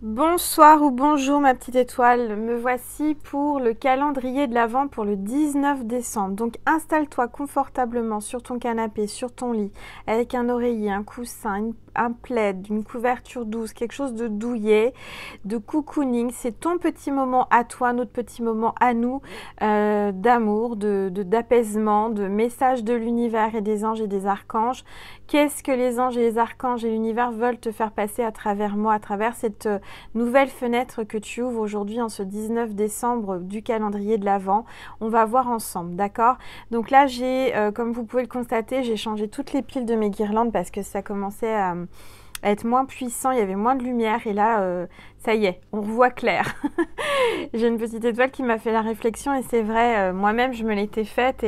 Bonsoir ou bonjour ma petite étoile, me voici pour le calendrier de l'Avent pour le 19 décembre. Donc installe-toi confortablement sur ton canapé, sur ton lit, avec un oreiller, un coussin, un plaid, une couverture douce, quelque chose de douillet, de cocooning. C'est ton petit moment à toi, notre petit moment à nous, d'amour, d'apaisement, de message de l'univers et des anges et des archanges. Qu'est-ce que les anges et les archanges et l'univers veulent te faire passer à travers moi, à travers cette nouvelle fenêtre que tu ouvres aujourd'hui en ce 19 décembre du calendrier de l'Avent. On va voir ensemble, d'accord? Donc là, comme vous pouvez le constater, j'ai changé toutes les piles de mes guirlandes parce que ça commençait à être moins puissant, il y avait moins de lumière et là, ça y est, on revoit clair. J'ai une petite étoile qui m'a fait la réflexion et c'est vrai, moi-même je me l'étais faite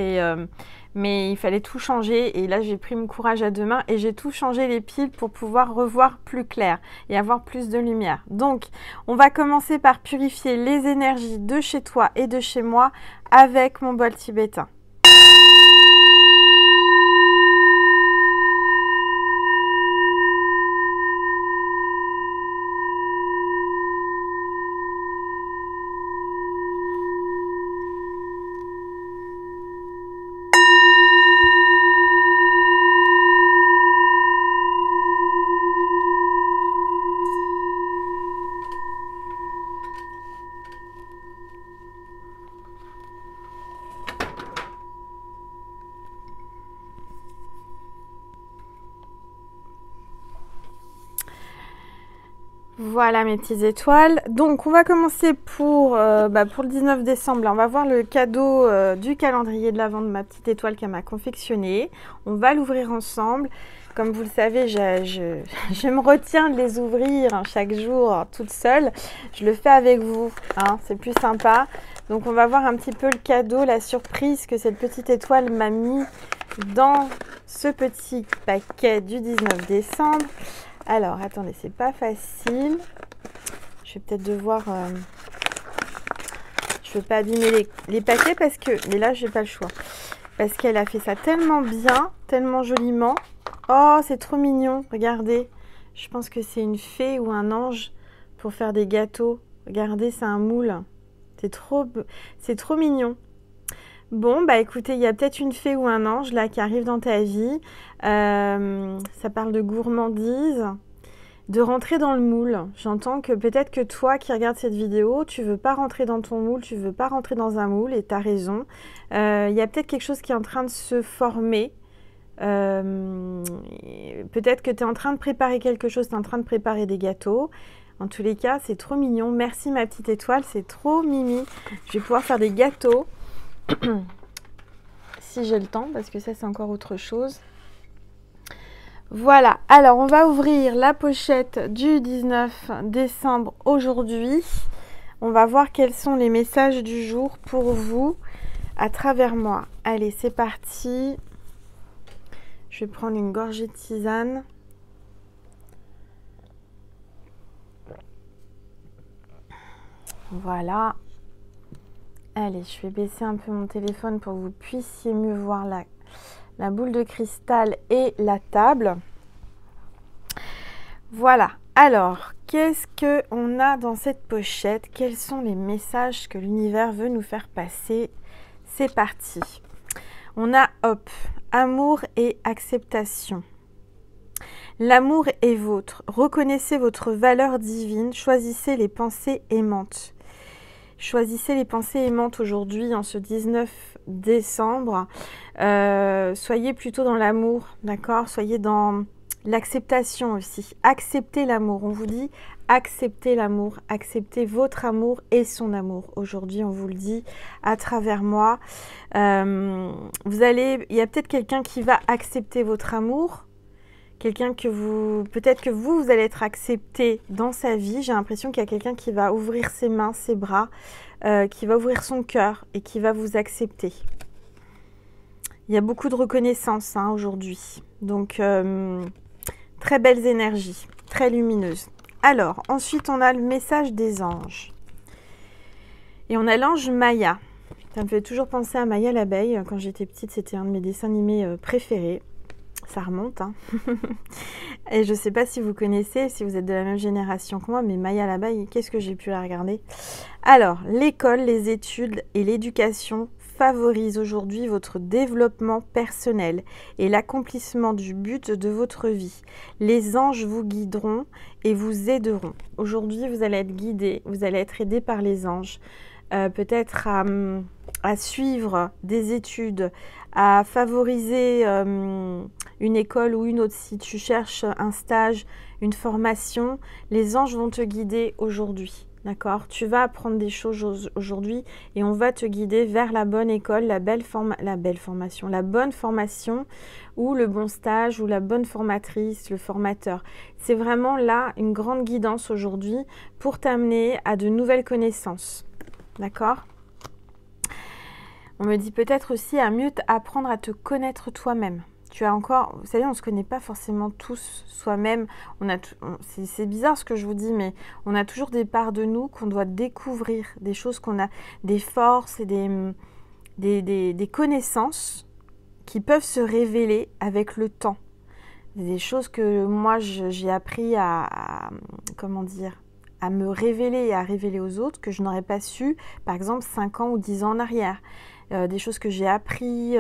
mais il fallait tout changer et là j'ai pris mon courage à deux mains et j'ai tout changé les piles pour pouvoir revoir plus clair et avoir plus de lumière. Donc on va commencer par purifier les énergies de chez toi et de chez moi avec mon bol tibétain. Voilà mes petites étoiles. Donc on va commencer pour le 19 décembre. Là, on va voir le cadeau du calendrier de l'Avent de ma petite étoile qu'elle m'a confectionné. On va l'ouvrir ensemble. Comme vous le savez, je me retiens de les ouvrir chaque jour toute seule. Je le fais avec vous, hein, c'est plus sympa. Donc on va voir un petit peu le cadeau, la surprise que cette petite étoile m'a mis dans ce petit paquet du 19 décembre. Alors, attendez, c'est pas facile. Je vais peut-être devoir... je veux pas abîmer les paquets parce que... Mais là, j'ai pas le choix. Parce qu'elle a fait ça tellement bien, tellement joliment. Oh, c'est trop mignon. Regardez. Je pense que c'est une fée ou un ange pour faire des gâteaux. Regardez, c'est un moule. C'est trop mignon. Bon, bah écoutez, il y a peut-être une fée ou un ange là qui arrive dans ta vie. Ça parle de gourmandise, de rentrer dans le moule. J'entends que peut-être que toi qui regardes cette vidéo, tu veux pas rentrer dans ton moule, tu veux pas rentrer dans un moule et tu as raison. Il y a peut-être quelque chose qui est en train de se former. Peut-être que tu es en train de préparer quelque chose, tu es en train de préparer des gâteaux. En tous les cas, c'est trop mignon. Merci ma petite étoile, c'est trop mimi. Je vais pouvoir faire des gâteaux. Si j'ai le temps, parce que ça c'est encore autre chose. Voilà, alors on va ouvrir la pochette du 19 décembre aujourd'hui. On va voir quels sont les messages du jour pour vous à travers moi. Allez, c'est parti. Je vais prendre une gorgée de tisane. Voilà. Allez, je vais baisser un peu mon téléphone pour que vous puissiez mieux voir la boule de cristal et la table. Voilà. Alors, qu'est-ce qu'on a dans cette pochette? Quels sont les messages que l'univers veut nous faire passer? C'est parti. On a, hop, amour et acceptation. L'amour est vôtre. Reconnaissez votre valeur divine. Choisissez les pensées aimantes. Choisissez les pensées aimantes aujourd'hui, en ce 19 décembre. Soyez plutôt dans l'amour, d'accord? Soyez dans l'acceptation aussi. Acceptez l'amour. On vous dit acceptez l'amour. Acceptez votre amour et son amour. Aujourd'hui, on vous le dit à travers moi. Il y a peut-être quelqu'un qui va accepter votre amour. Quelqu'un peut-être que vous allez être accepté dans sa vie. J'ai l'impression qu'il y a quelqu'un qui va ouvrir ses mains, ses bras, qui va ouvrir son cœur et qui va vous accepter. Il y a beaucoup de reconnaissance aujourd'hui. Donc, très belles énergies, très lumineuses. Alors, ensuite, on a le message des anges. Et on a l'ange Maya. Ça me fait toujours penser à Maya l'abeille. Quand j'étais petite, c'était un de mes dessins animés préférés. Ça remonte, hein. Et je ne sais pas si vous connaissez, si vous êtes de la même génération que moi, mais Maya là-bas, qu'est-ce que j'ai pu la regarder? Alors, l'école, les études et l'éducation favorisent aujourd'hui votre développement personnel et l'accomplissement du but de votre vie. Les anges vous guideront et vous aideront. Aujourd'hui, vous allez être guidé, vous allez être aidé par les anges, peut-être à suivre des études, à favoriser une école ou une autre. Si tu cherches un stage, une formation, les anges vont te guider aujourd'hui. D'accord? Tu vas apprendre des choses aujourd'hui et on va te guider vers la bonne école, la bonne formation ou le bon stage ou la bonne formatrice, le formateur. C'est vraiment là une grande guidance aujourd'hui pour t'amener à de nouvelles connaissances. D'accord? On me dit peut-être aussi à mieux apprendre à te connaître toi-même. Tu as encore, vous savez, on ne se connaît pas forcément tous soi-même. C'est bizarre ce que je vous dis, mais on a toujours des parts de nous qu'on doit découvrir, des choses qu'on a, des forces et des connaissances qui peuvent se révéler avec le temps. Des choses que moi, j'ai appris comment dire, à me révéler et à révéler aux autres que je n'aurais pas su, par exemple, 5 ans ou 10 ans en arrière. Des choses que j'ai appris,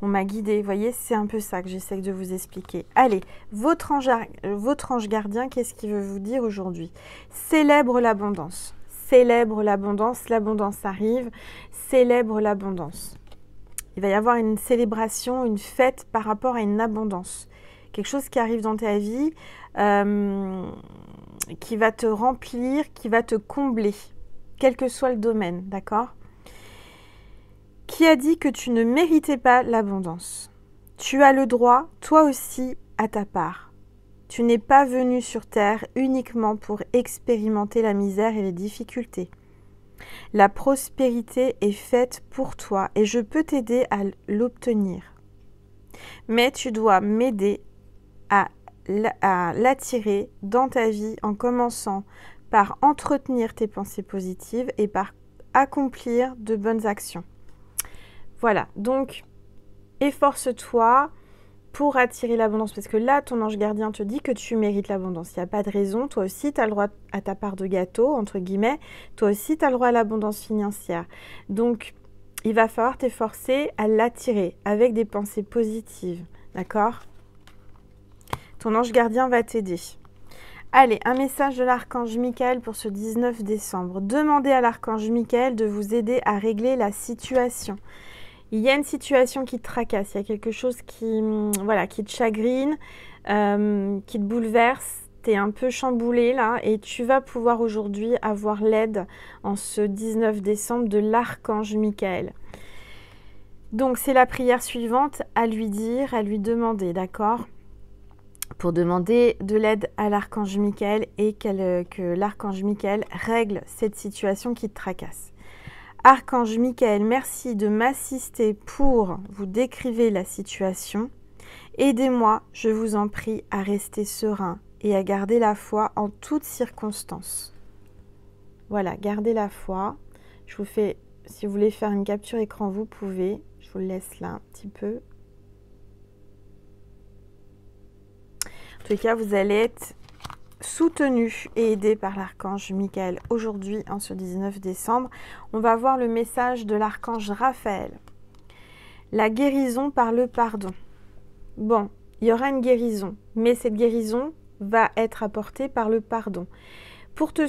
on m'a guidée. Vous voyez, c'est un peu ça que j'essaie de vous expliquer. Allez, votre ange gardien, qu'est-ce qu'il veut vous dire aujourd'hui? Célèbre l'abondance. Célèbre l'abondance. L'abondance arrive. Célèbre l'abondance. Il va y avoir une célébration, une fête par rapport à une abondance. Quelque chose qui arrive dans ta vie, qui va te remplir, qui va te combler, quel que soit le domaine, d'accord? Qui a dit que tu ne méritais pas l'abondance? Tu as le droit, toi aussi, à ta part. Tu n'es pas venu sur terre uniquement pour expérimenter la misère et les difficultés. La prospérité est faite pour toi et je peux t'aider à l'obtenir. Mais tu dois m'aider à l'attirer dans ta vie en commençant par entretenir tes pensées positives et par accomplir de bonnes actions. Voilà, donc efforce-toi pour attirer l'abondance, parce que là, ton ange gardien te dit que tu mérites l'abondance. Il n'y a pas de raison, toi aussi, tu as le droit à ta part de gâteau, entre guillemets, toi aussi, tu as le droit à l'abondance financière. Donc, il va falloir t'efforcer à l'attirer avec des pensées positives, d'accord? Ton ange gardien va t'aider. Allez, un message de l'archange Michael pour ce 19 décembre. Demandez à l'archange Michael de vous aider à régler la situation. Il y a une situation qui te tracasse, il y a quelque chose qui te chagrine, qui te bouleverse. Tu es un peu chamboulé là et tu vas pouvoir aujourd'hui avoir l'aide en ce 19 décembre de l'archange Michael. Donc c'est la prière suivante à lui dire, à lui demander, d'accord? Pour demander de l'aide à l'archange Michael et que l'archange Michael règle cette situation qui te tracasse. Archange Michael, merci de m'assister pour vous décrire la situation. Aidez-moi, je vous en prie, à rester serein et à garder la foi en toutes circonstances. Voilà, gardez la foi. Je vous fais, si vous voulez faire une capture écran, vous pouvez. Je vous le laisse là un petit peu. En tout cas, vous allez être soutenu et aidé par l'archange Michael aujourd'hui, en ce 19 décembre. On va voir le message de l'archange Raphaël. La guérison par le pardon. Bon, il y aura une guérison, mais cette guérison va être apportée par le pardon. Pour te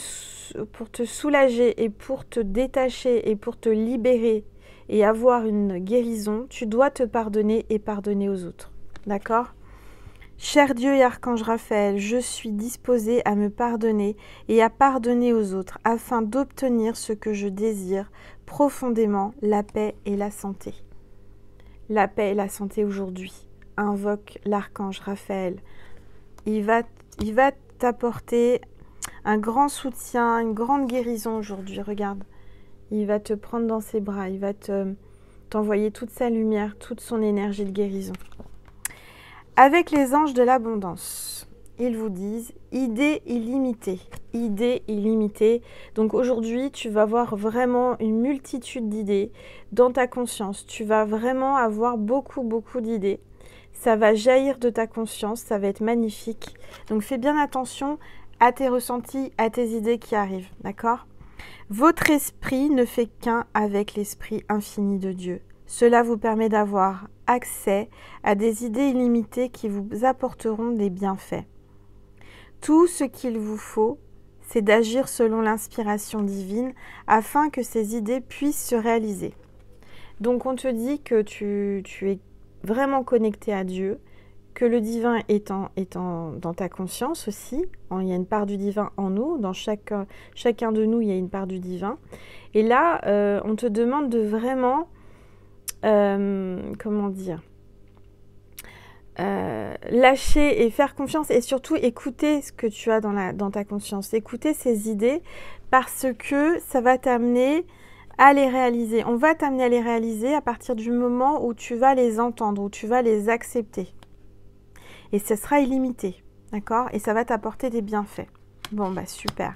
soulager et pour te détacher et pour te libérer et avoir une guérison, tu dois te pardonner et pardonner aux autres. D'accord ? Cher Dieu et Archange Raphaël, je suis disposée à me pardonner et à pardonner aux autres afin d'obtenir ce que je désire profondément, la paix et la santé. La paix et la santé aujourd'hui. Invoque l'Archange Raphaël. Il va t'apporter un grand soutien, une grande guérison aujourd'hui. Regarde, il va te prendre dans ses bras, il va t'envoyer toute sa lumière, toute son énergie de guérison. Avec les anges de l'abondance, ils vous disent idée illimitée. Idée illimitée. Donc aujourd'hui, tu vas avoir vraiment une multitude d'idées dans ta conscience. Tu vas vraiment avoir beaucoup d'idées. Ça va jaillir de ta conscience, ça va être magnifique. Donc fais bien attention à tes ressentis, à tes idées qui arrivent, d'accord? Votre esprit ne fait qu'un avec l'esprit infini de Dieu. Cela vous permet d'avoir accès à des idées illimitées qui vous apporteront des bienfaits. Tout ce qu'il vous faut, c'est d'agir selon l'inspiration divine afin que ces idées puissent se réaliser. Donc on te dit que tu es vraiment connecté à Dieu, que le divin est dans ta conscience aussi. Il y a une part du divin en nous, dans chacun de nous il y a une part du divin. Et là, on te demande de vraiment, comment dire, lâcher et faire confiance et surtout écouter ce que tu as dans ta conscience, écouter ces idées parce que ça va t'amener à les réaliser. On va t'amener à les réaliser à partir du moment où tu vas les entendre, où tu vas les accepter. Et ce sera illimité, d'accord? Et ça va t'apporter des bienfaits. Bon, bah super.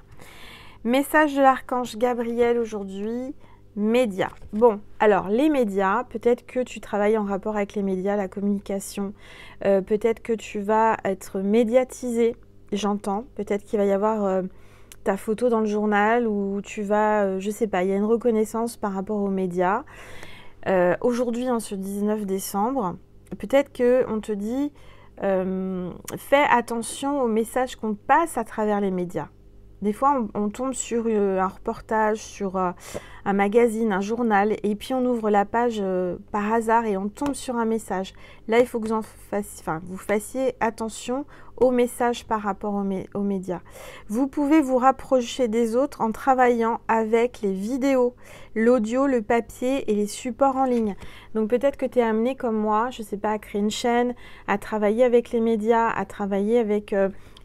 Message de l'archange Gabriel aujourd'hui, médias. Bon, alors les médias, peut-être que tu travailles en rapport avec les médias, la communication. Peut-être que tu vas être médiatisé, j'entends. Peut-être qu'il va y avoir ta photo dans le journal ou tu vas, je sais pas, il y a une reconnaissance par rapport aux médias. Aujourd'hui, ce 19 décembre, peut-être qu'on te dit... fais attention aux messages qu'on passe à travers les médias. Des fois, on tombe sur un reportage, sur un magazine, un journal, et puis on ouvre la page par hasard et on tombe sur un message. Là, il faut que vous fassiez attention aux messages par rapport aux médias. Vous pouvez vous rapprocher des autres en travaillant avec les vidéos, l'audio, le papier et les supports en ligne. Donc peut-être que tu es amené comme moi, je ne sais pas, à créer une chaîne, à travailler avec les médias, à travailler avec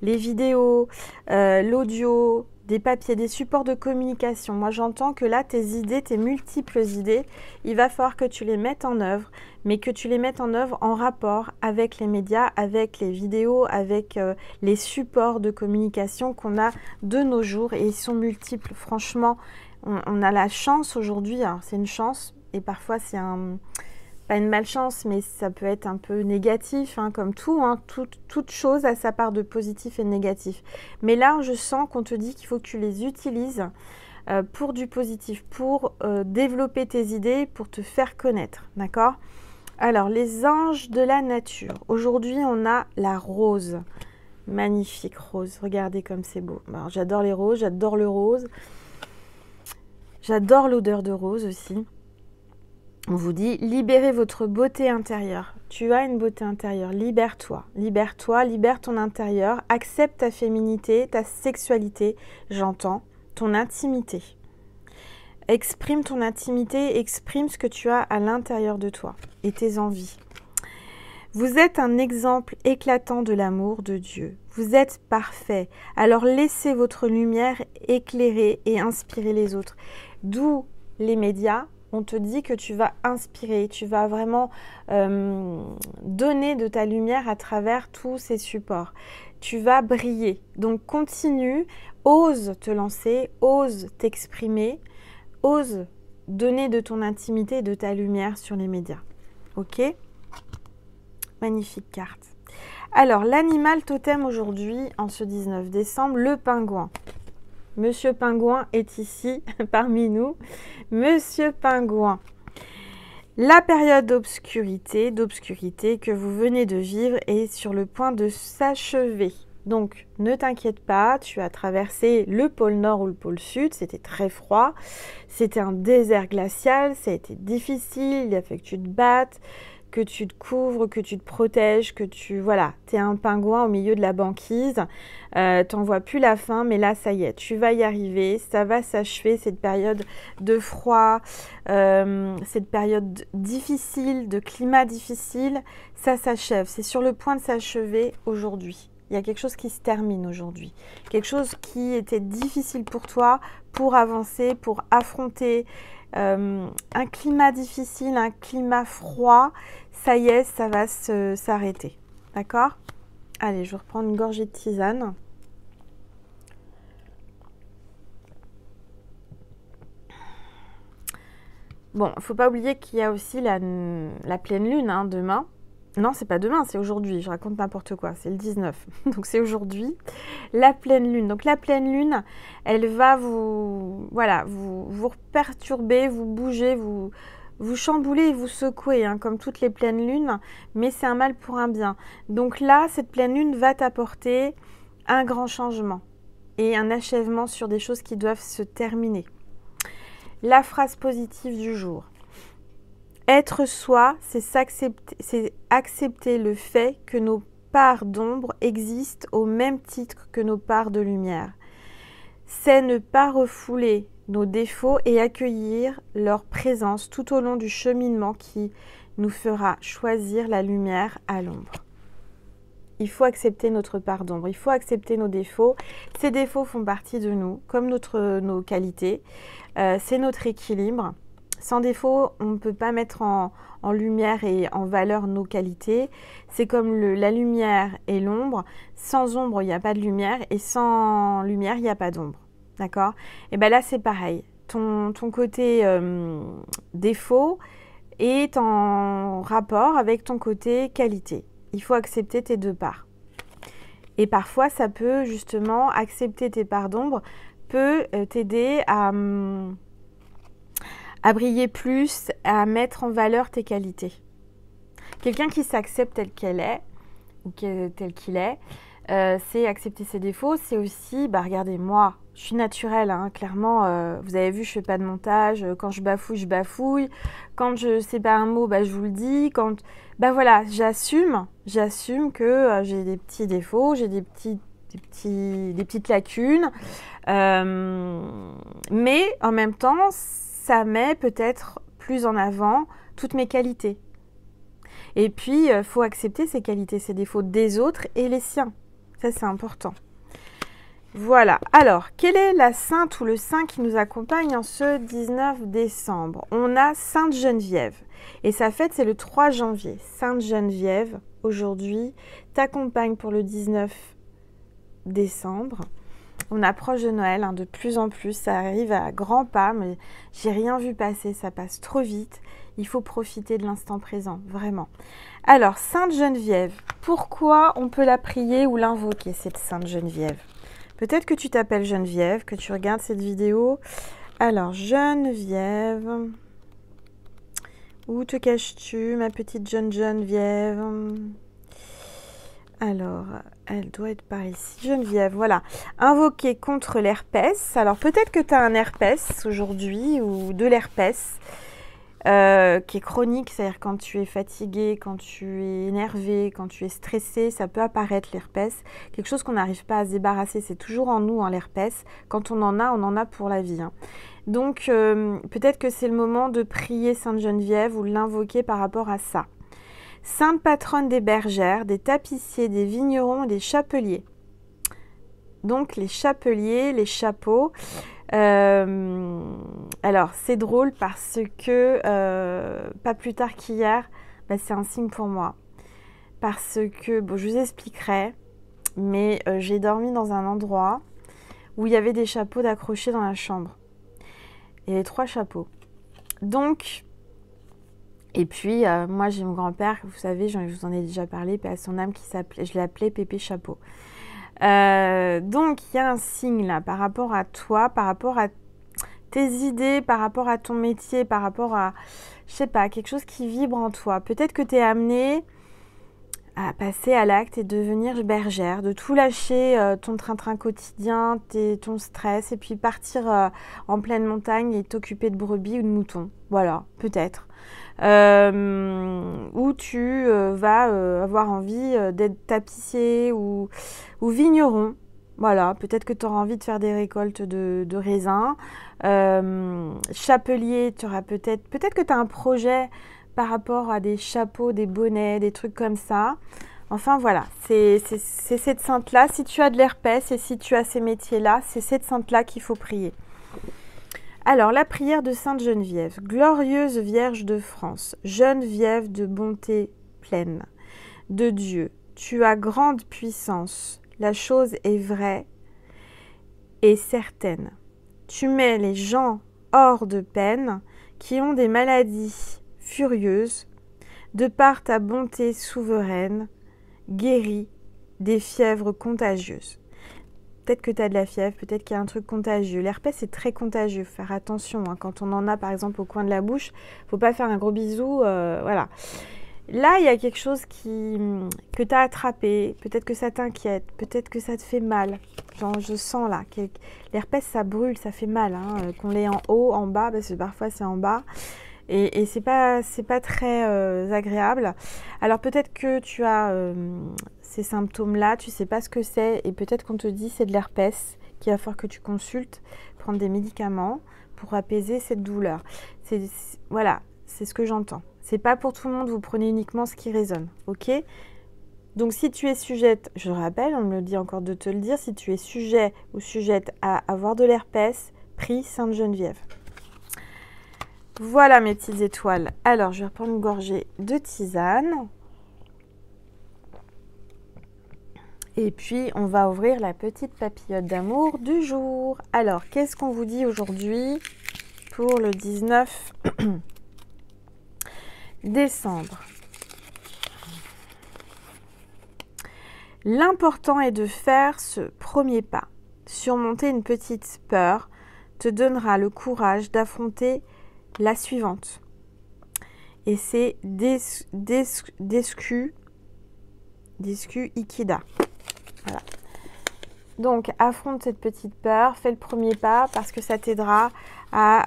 les vidéos, l'audio, des papiers, des supports de communication. Moi, j'entends que là, tes idées, tes multiples idées, il va falloir que tu les mettes en œuvre, mais que tu les mettes en œuvre en rapport avec les médias, avec les vidéos, avec les supports de communication qu'on a de nos jours. Et ils sont multiples. Franchement, on a la chance aujourd'hui, c'est une chance, et parfois c'est pas une malchance, mais ça peut être un peu négatif, comme tout, toute chose a sa part de positif et de négatif. Mais là, je sens qu'on te dit qu'il faut que tu les utilises pour du positif, pour développer tes idées, pour te faire connaître, d'accord? Alors, les anges de la nature. Aujourd'hui, on a la rose. Magnifique rose, regardez comme c'est beau. Alors, j'adore les roses, j'adore le rose. J'adore l'odeur de rose aussi. On vous dit, libérez votre beauté intérieure. Tu as une beauté intérieure, libère-toi. Libère-toi, libère ton intérieur. Accepte ta féminité, ta sexualité, j'entends, ton intimité. Exprime ton intimité, exprime ce que tu as à l'intérieur de toi et tes envies. Vous êtes un exemple éclatant de l'amour de Dieu. Vous êtes parfait. Alors laissez votre lumière éclairer et inspirer les autres. D'où les médias. On te dit que tu vas inspirer, tu vas vraiment donner de ta lumière à travers tous ces supports. Tu vas briller. Donc continue, ose te lancer, ose t'exprimer, ose donner de ton intimité et de ta lumière sur les médias. Ok ? Magnifique carte. Alors, l'animal totem aujourd'hui, en ce 19 décembre, le pingouin. Monsieur Pingouin est ici parmi nous. Monsieur Pingouin, la période d'obscurité que vous venez de vivre est sur le point de s'achever. Donc, ne t'inquiète pas, tu as traversé le pôle Nord ou le pôle Sud, c'était très froid, c'était un désert glacial, ça a été difficile, il a fallu que tu te battes, que tu te couvres, que tu te protèges, que tu... Voilà, tu es un pingouin au milieu de la banquise, t'en vois plus la fin, mais là, ça y est, tu vas y arriver, ça va s'achever, cette période de froid, cette période difficile, de climat difficile, ça s'achève, c'est sur le point de s'achever aujourd'hui. Il y a quelque chose qui se termine aujourd'hui, quelque chose qui était difficile pour toi, pour avancer, pour affronter un climat difficile, un climat froid, ça y est, ça va s'arrêter. D'accord ? Allez, je vais reprendre une gorgée de tisane. Bon, il ne faut pas oublier qu'il y a aussi la pleine lune demain. Non, c'est pas demain, c'est aujourd'hui. Je raconte n'importe quoi. C'est le 19. Donc c'est aujourd'hui. La pleine lune. Donc la pleine lune, elle va vous, voilà, vous perturber, vous bouger, vous chambouler et vous secouer, hein, comme toutes les pleines lunes. Mais c'est un mal pour un bien. Donc là, cette pleine lune va t'apporter un grand changement et un achèvement sur des choses qui doivent se terminer. La phrase positive du jour. Être soi, c'est accepter le fait que nos parts d'ombre existent au même titre que nos parts de lumière. C'est ne pas refouler nos défauts et accueillir leur présence tout au long du cheminement qui nous fera choisir la lumière à l'ombre. Il faut accepter notre part d'ombre, il faut accepter nos défauts. Ces défauts font partie de nous, comme nos qualités. C'est notre équilibre. Sans défaut, on ne peut pas mettre en lumière et en valeur nos qualités. C'est comme la lumière et l'ombre. Sans ombre, il n'y a pas de lumière et sans lumière, il n'y a pas d'ombre. D'accord? Et bien là, c'est pareil. Ton côté défaut est en rapport avec ton côté qualité. Il faut accepter tes deux parts. Et parfois, ça peut justement, accepter tes parts d'ombre peut t'aider à briller plus, à mettre en valeur tes qualités. Quelqu'un qui s'accepte tel qu'elle est, ou tel qu'il est, c'est accepter ses défauts, c'est aussi, regardez, moi, je suis naturelle, hein, clairement, vous avez vu, je fais pas de montage, quand je bafouille, quand je sais pas un mot, je vous le dis, voilà, j'assume que j'ai des petits défauts, j'ai des petites lacunes, mais en même temps, ça met peut-être plus en avant toutes mes qualités. Et puis, il faut accepter ces qualités, ces défauts des autres et les siens. Ça, c'est important. Voilà. Alors, quelle est la sainte ou le saint qui nous accompagne en ce 19 décembre? On a Sainte Geneviève. Et sa fête, c'est le 3 janvier. Sainte Geneviève, aujourd'hui, t'accompagne pour le 19 décembre. On approche de Noël, hein, de plus en plus, ça arrive à grands pas, mais j'ai rien vu passer, ça passe trop vite. Il faut profiter de l'instant présent, vraiment. Alors, Sainte Geneviève, pourquoi on peut la prier ou l'invoquer, cette Sainte Geneviève? Peut-être que tu t'appelles Geneviève, que tu regardes cette vidéo. Alors, Geneviève, où te caches-tu, ma petite Geneviève? Alors, elle doit être par ici. Geneviève, voilà. Invoquer contre l'herpès. Alors, peut-être que tu as un herpès aujourd'hui ou de l'herpès qui est chronique. C'est-à-dire quand tu es fatigué, quand tu es énervé, quand tu es stressé, ça peut apparaître l'herpès. Quelque chose qu'on n'arrive pas à se débarrasser. C'est toujours en nous, hein, l'herpès. Quand on en a pour la vie. Hein. Donc, peut-être que c'est le moment de prier Sainte Geneviève ou l'invoquer par rapport à ça. Sainte patronne des bergères, des tapissiers, des vignerons et des chapeliers. Donc les chapeliers, les chapeaux. Alors c'est drôle parce que pas plus tard qu'hier, c'est un signe pour moi. Parce que, je vous expliquerai, mais j'ai dormi dans un endroit où il y avait des chapeaux d'accrochés dans la chambre. Il y avait 3 chapeaux. Donc... Et puis, moi, j'ai mon grand-père, vous savez, je vous en ai déjà parlé, paix à son âme, je l'ai Pépé Chapeau. Donc, il y a un signe là, par rapport à toi, par rapport à tes idées, par rapport à ton métier, par rapport à, je sais pas, quelque chose qui vibre en toi. Peut-être que tu es amené à passer à l'acte et devenir bergère, de tout lâcher, ton train-train quotidien, ton stress, et puis partir en pleine montagne et t'occuper de brebis ou de moutons. Voilà, peut-être. Où tu vas avoir envie d'être tapissier ou vigneron. Voilà, peut-être que tu auras envie de faire des récoltes de raisins. Chapelier, tu auras peut-être que tu as un projet par rapport à des chapeaux, des bonnets, des trucs comme ça. Enfin voilà, c'est cette sainte-là. Si tu as de l'herpès et si tu as ces métiers-là, c'est cette sainte-là qu'il faut prier. Alors, la prière de Sainte Geneviève. Glorieuse Vierge de France, Geneviève de bonté pleine, de Dieu, tu as grande puissance, la chose est vraie et certaine. Tu mets les gens hors de peine qui ont des maladies furieuses de par ta bonté souveraine, guéris des fièvres contagieuses. Peut-être que tu as de la fièvre, peut-être qu'il y a un truc contagieux. L'herpès est très contagieux, faut faire attention. Hein. Quand on en a par exemple au coin de la bouche, il ne faut pas faire un gros bisou. Voilà. Là, il y a quelque chose que tu as attrapé. Peut-être que ça t'inquiète, peut-être que ça te fait mal. Genre, je sens là, l'herpès ça brûle, ça fait mal. Hein. Qu'on l'ait en haut, en bas, parce que parfois c'est en bas. Et c'est pas très agréable. Alors peut-être que tu as ces symptômes-là, tu sais pas ce que c'est, et peut-être qu'on te dit c'est de l'herpès, qu'il va falloir que tu consultes, prendre des médicaments pour apaiser cette douleur. Voilà, c'est ce que j'entends. C'est pas pour tout le monde, vous prenez uniquement ce qui résonne, ok? Donc si tu es sujette, je rappelle, on me le dit encore de te le dire, si tu es sujet ou sujette à avoir de l'herpès, prie Sainte Geneviève. Voilà mes petites étoiles. Alors, je vais reprendre une gorgée de tisane. Et puis, on va ouvrir la petite papillote d'amour du jour. Alors, qu'est-ce qu'on vous dit aujourd'hui pour le 19 décembre? L'important est de faire ce premier pas. Surmonter une petite peur te donnera le courage d'affronter la suivante. Et c'est Desku Ikeda. Voilà. Donc, affronte cette petite peur, fais le premier pas parce que ça t'aidera à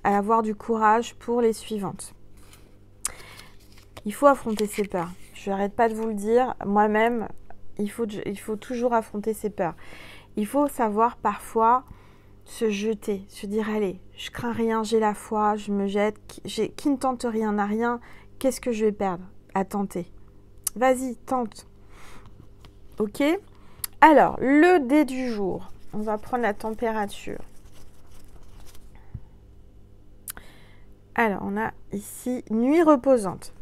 avoir du courage pour les suivantes. Il faut affronter ses peurs. Je n'arrête pas de vous le dire. Moi-même, il faut toujours affronter ses peurs. Il faut savoir parfois se jeter, se dire allez, je crains rien, j'ai la foi, je me jette, qui ne tente rien n'a rien, qu'est-ce que je vais perdre à tenter? Vas-y, tente. Ok? Alors, le dé du jour, on va prendre la température. Alors, on a ici nuit reposante.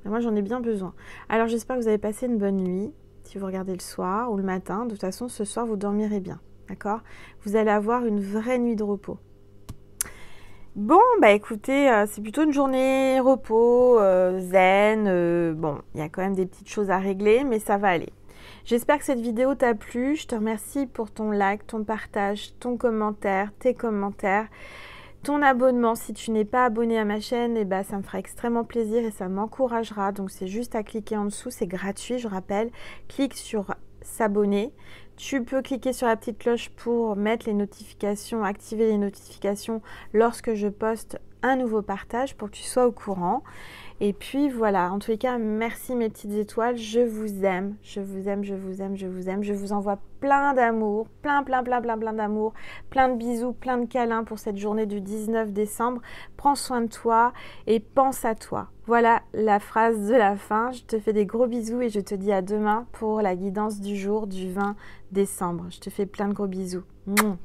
Moi, j'en ai bien besoin. Alors, j'espère que vous avez passé une bonne nuit, si vous regardez le soir ou le matin. De toute façon, ce soir, vous dormirez bien. D'accord? Vous allez avoir une vraie nuit de repos. Bon, bah écoutez, c'est plutôt une journée repos, zen. Bon, il y a quand même des petites choses à régler, mais ça va aller. J'espère que cette vidéo t'a plu. Je te remercie pour ton like, ton partage, ton commentaire, tes commentaires, ton abonnement. Si tu n'es pas abonné à ma chaîne, eh ben, ça me fera extrêmement plaisir et ça m'encouragera. Donc, c'est juste à cliquer en dessous. C'est gratuit, je rappelle. Clique sur s'abonner. Tu peux cliquer sur la petite cloche pour mettre les notifications, activer les notifications lorsque je poste un nouveau partage pour que tu sois au courant. Et puis voilà, en tous les cas, merci mes petites étoiles, je vous aime, je vous aime, je vous aime, je vous aime. Je vous envoie plein d'amour, plein d'amour, plein de bisous, plein de câlins pour cette journée du 19 décembre. Prends soin de toi et pense à toi. Voilà la phrase de la fin. Je te fais des gros bisous et je te dis à demain pour la guidance du jour du 20 décembre. Je te fais plein de gros bisous. Mouah.